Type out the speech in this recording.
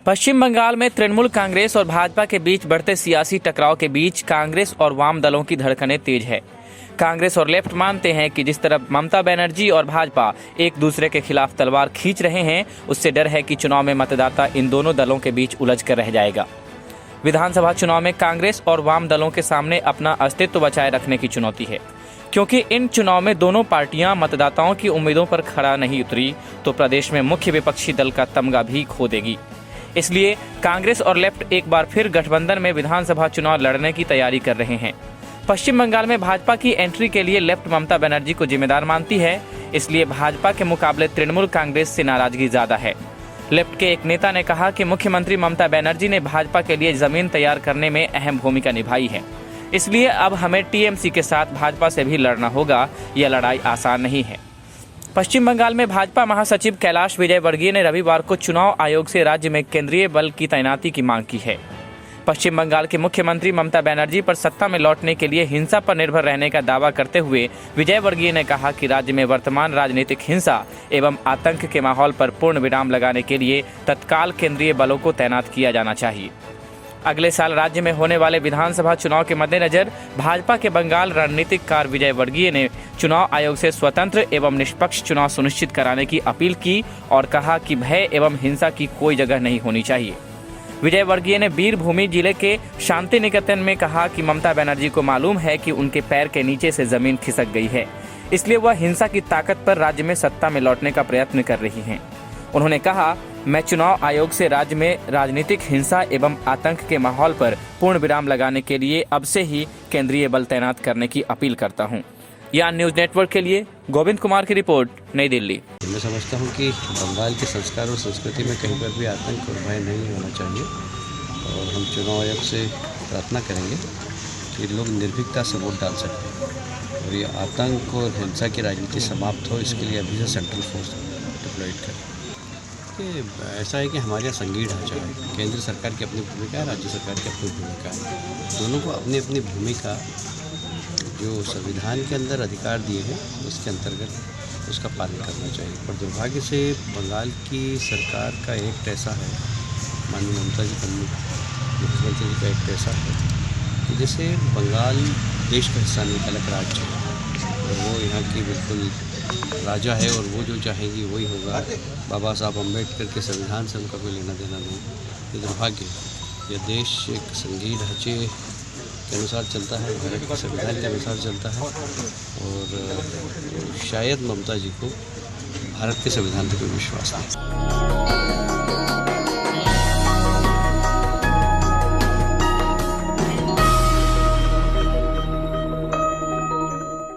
पश्चिम बंगाल में तृणमूल कांग्रेस और भाजपा के बीच बढ़ते सियासी टकराव के बीच कांग्रेस और वाम दलों की धड़कनें तेज है। कांग्रेस और लेफ्ट मानते हैं कि जिस तरह ममता बनर्जी और भाजपा एक दूसरे के खिलाफ तलवार खींच रहे हैं, उससे डर है कि चुनाव में मतदाता इन दोनों दलों के बीच उलझ कर रह जाएगा। विधानसभा चुनाव में कांग्रेस और वाम दलों के सामने अपना अस्तित्व बचाए रखने की चुनौती है, क्योंकि इन चुनाव में दोनों पार्टियां मतदाताओं की उम्मीदों पर खरा नहीं उतरी तो प्रदेश में मुख्य विपक्षी दल का तमगा भी खो देगी। इसलिए कांग्रेस और लेफ्ट एक बार फिर गठबंधन में विधानसभा चुनाव लड़ने की तैयारी कर रहे हैं। पश्चिम बंगाल में भाजपा की एंट्री के लिए लेफ्ट ममता बनर्जी को जिम्मेदार मानती है, इसलिए भाजपा के मुकाबले तृणमूल कांग्रेस से नाराजगी ज्यादा है। लेफ्ट के एक नेता ने कहा कि मुख्यमंत्री ममता बनर्जी ने भाजपा के लिए जमीन तैयार करने में अहम भूमिका निभाई है, इसलिए अब हमें टीएमसी के साथ भाजपा से भी लड़ना होगा। यह लड़ाई आसान नहीं है। पश्चिम बंगाल में भाजपा महासचिव कैलाश विजयवर्गीय ने रविवार को चुनाव आयोग से राज्य में केंद्रीय बल की तैनाती की मांग की है। पश्चिम बंगाल के मुख्यमंत्री ममता बनर्जी पर सत्ता में लौटने के लिए हिंसा पर निर्भर रहने का दावा करते हुए विजयवर्गीय ने कहा कि राज्य में वर्तमान राजनीतिक हिंसा एवं आतंक के माहौल पर पूर्ण विराम लगाने के लिए तत्काल केंद्रीय बलों को तैनात किया जाना चाहिए। अगले साल राज्य में होने वाले विधानसभा चुनाव के मद्देनजर भाजपा के बंगाल रणनीतिकार विजयवर्गीय ने चुनाव आयोग से स्वतंत्र एवं निष्पक्ष चुनाव सुनिश्चित कराने की अपील की और कहा कि भय एवं हिंसा की कोई जगह नहीं होनी चाहिए। विजयवर्गीय ने वीरभूमि जिले के शांति निकेतन में कहा कि ममता बनर्जी को मालूम है कि उनके पैर के नीचे से जमीन खिसक गई है, इसलिए वह हिंसा की ताकत पर राज्य में सत्ता में लौटने का प्रयत्न कर रही हैं। उन्होंने कहा, मैं चुनाव आयोग से राज्य में राजनीतिक हिंसा एवं आतंक के माहौल पर पूर्ण विराम लगाने के लिए अब से ही केंद्रीय बल तैनात करने की अपील करता हूं। यान न्यूज़ नेटवर्क के लिए गोविंद कुमार की रिपोर्ट, नई दिल्ली। मैं समझता हूं कि बंगाल के संस्कार और संस्कृति में कहीं पर भी आतंक और भय नहीं होना चाहिए और हम चुनाव आयोग से प्रार्थना करेंगे कि लोग निर्भीकता से वोट डाल सकें और ये आतंक और हिंसा की राजनीति समाप्त हो, इसके लिए अभी से सेंट्रल फोर्स डिप्लॉयड करें। ऐसा है कि हमारे यहाँ संघीय ढांचा है, केंद्र सरकार की अपनी भूमिका है, राज्य सरकार की अपनी भूमिका है। दोनों को अपनी अपनी भूमिका जो संविधान के अंदर अधिकार दिए हैं उसके अंतर्गत उसका पालन करना चाहिए। पर दुर्भाग्य से बंगाल की सरकार का एक ऐसा है, माननीय ममता जी मुख्यमंत्री जी का एक ऐसा है कि जैसे बंगाल देश का हिस्सा नहीं, अलग राज्य है और वो यहाँ की बिल्कुल राजा है और वो जो चाहेंगी वही होगा। बाबा साहब अम्बेडकर के संविधान से उनका कोई लेना देना नहीं। ये दुर्भाग्य, यह देश एक संघीय ढांचे के अनुसार चलता है, भारत के संविधान के अनुसार चलता है और शायद ममता जी को भारत के संविधान पर कोई विश्वास नहीं।